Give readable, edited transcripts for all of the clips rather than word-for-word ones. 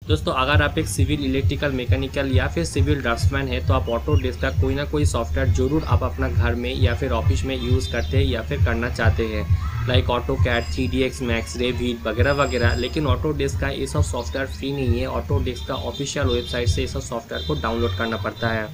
दोस्तों अगर आप एक सिविल इलेक्ट्रिकल मैकेनिकल या फिर सिविल ड्राफ्ट्समैन है तो आप ऑटोडेस्क का कोई ना कोई सॉफ्टवेयर जरूर आप अपना घर में या फिर ऑफिस में यूज़ करते हैं या फिर करना चाहते हैं, like AutoCAD, 3ds max, Revit वगैरह वगैरह। लेकिन ऑटोडेस्क का ये सब सॉफ्टवेयर फ्री नहीं है। ऑटोडेस्क का ऑफिशियल वेबसाइट से ये सब सॉफ्टवेयर को डाउनलोड करना पड़ता है,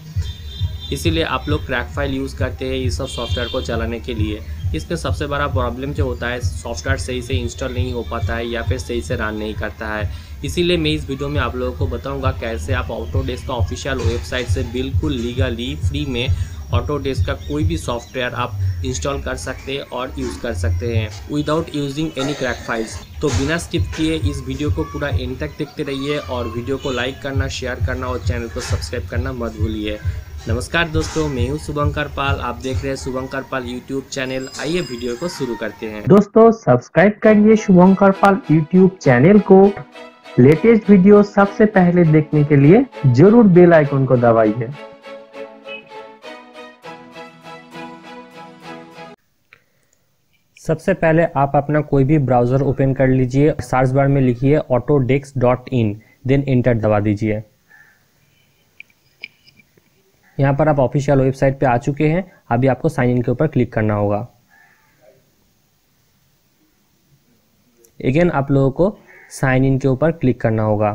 इसीलिए आप लोग क्रैक फाइल यूज़ करते हैं ये सब सॉफ्टवेयर को चलाने के लिए। इसमें सबसे बड़ा प्रॉब्लम जो होता है, सॉफ्टवेयर सही से इंस्टॉल नहीं हो पाता है या फिर सही से रन नहीं करता है। इसीलिए मैं इस वीडियो में आप लोगों को बताऊंगा कैसे आप ऑटोडेस्क का ऑफिशियल वेबसाइट से बिल्कुल लीगली फ्री में ऑटोडेस्क का कोई भी सॉफ्टवेयर आप इंस्टॉल कर सकते हैं और यूज़ कर सकते हैं without using any crack files. तो बिना स्किप किए इस वीडियो को पूरा एंड तक देखते रहिए और वीडियो को लाइक करना, शेयर करना और चैनल को सब्सक्राइब करना मत भूलिए। नमस्कार दोस्तों, मैं हूं शुभंकर पाल, आप देख रहे हैं शुभंकर पाल यूट्यूब चैनल। आइए वीडियो को शुरू करते हैं। दोस्तों सब्सक्राइब करिए शुभंकर पाल यूट्यूब चैनल को। लेटेस्ट वीडियो सबसे पहले देखने के लिए जरूर बेल आइकन को दबाइए। सबसे पहले आप अपना कोई भी ब्राउजर ओपन कर लीजिए, सर्च बार में लिखिए autodesk.in, देन एंटर दबा दीजिए। यहाँ पर आप ऑफिशियल वेबसाइट पे आ चुके हैं। अभी आपको साइन इन के ऊपर क्लिक करना होगा। अगेन आप लोगों को साइन इन के ऊपर क्लिक करना होगा।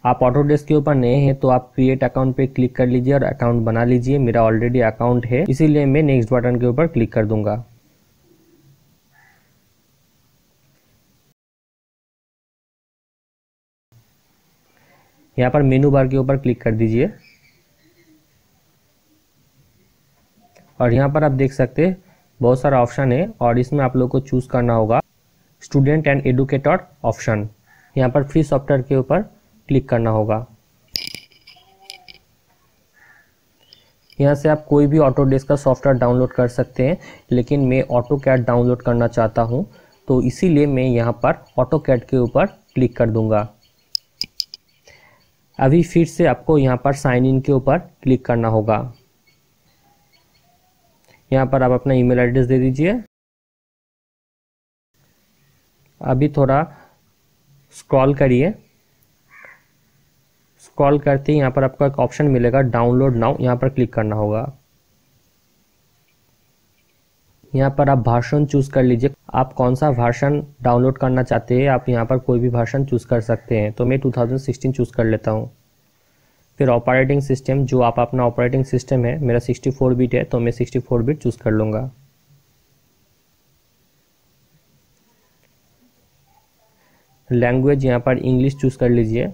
आप ऑटोडेस्क के ऊपर नए हैं तो आप क्रिएट अकाउंट पे क्लिक कर लीजिए और अकाउंट बना लीजिए। मेरा ऑलरेडी अकाउंट है, इसीलिए मैं नेक्स्ट बटन के ऊपर क्लिक कर दूंगा। यहाँ पर मेनू बार के ऊपर क्लिक कर दीजिए और यहाँ पर आप देख सकते हैं बहुत सारा ऑप्शन है और इसमें आप लोग को चूज करना होगा स्टूडेंट एंड एडुकेटर ऑप्शन। यहाँ पर फ्री सॉफ्टवेयर के ऊपर क्लिक करना होगा। यहाँ से आप कोई भी ऑटोडेस्क का सॉफ्टवेयर डाउनलोड कर सकते हैं, लेकिन मैं ऑटोकैड डाउनलोड करना चाहता हूँ तो इसीलिए मैं यहाँ पर ऑटोकैड के ऊपर क्लिक कर दूंगा। अभी फिर से आपको यहाँ पर साइन इन के ऊपर क्लिक करना होगा। यहाँ पर आप अपना ईमेल एड्रेस दे दीजिए। अभी थोड़ा स्क्रॉल करिए। स्क्रॉल करते ही यहाँ पर आपको एक ऑप्शन मिलेगा डाउनलोड नाउ, यहाँ पर क्लिक करना होगा। यहाँ पर आप वर्जन चूज कर लीजिए, आप कौन सा वर्जन डाउनलोड करना चाहते हैं। आप यहाँ पर कोई भी वर्जन चूज कर सकते हैं, तो मैं 2016 चूज कर लेता हूँ। फिर ऑपरेटिंग सिस्टम, जो आप अपना ऑपरेटिंग सिस्टम है, मेरा 64 बिट है तो मैं 64 बिट चूज कर लूँगा। लैंग्वेज यहाँ पर इंग्लिश चूज कर लीजिए।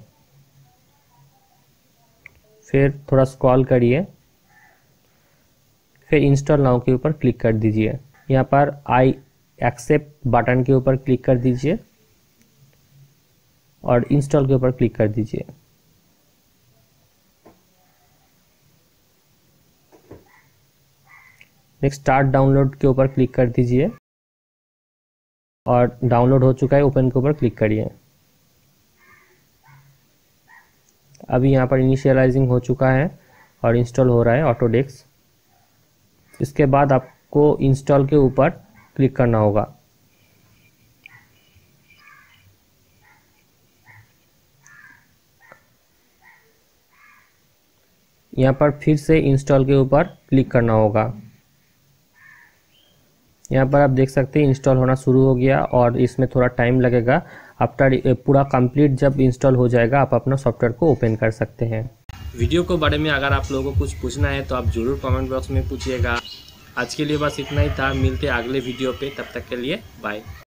फिर थोड़ा स्क्रॉल करिए, फिर इंस्टॉल नाउ के ऊपर क्लिक कर दीजिए। यहाँ पर आई एक्सेप्ट बटन के ऊपर क्लिक कर दीजिए और इंस्टॉल के ऊपर क्लिक कर दीजिए। नेक्स्ट स्टार्ट डाउनलोड के ऊपर क्लिक कर दीजिए और डाउनलोड हो चुका है, ओपन के ऊपर क्लिक करिए। अभी यहाँ पर इनिशियलाइजिंग हो चुका है और इंस्टॉल हो रहा है ऑटोडेस्क। इसके बाद आपको इंस्टॉल के ऊपर क्लिक करना होगा। यहाँ पर फिर से इंस्टॉल के ऊपर क्लिक करना होगा। यहाँ पर आप देख सकते हैं इंस्टॉल होना शुरू हो गया और इसमें थोड़ा टाइम लगेगा। आफ्टर पूरा कंप्लीट जब इंस्टॉल हो जाएगा आप अपना सॉफ्टवेयर को ओपन कर सकते हैं। वीडियो को बारे में अगर आप लोगों को कुछ पूछना है तो आप जरूर कमेंट बॉक्स में पूछिएगा। आज के लिए बस इतना ही था, मिलते अगले वीडियो पे, तब तक के लिए बाय।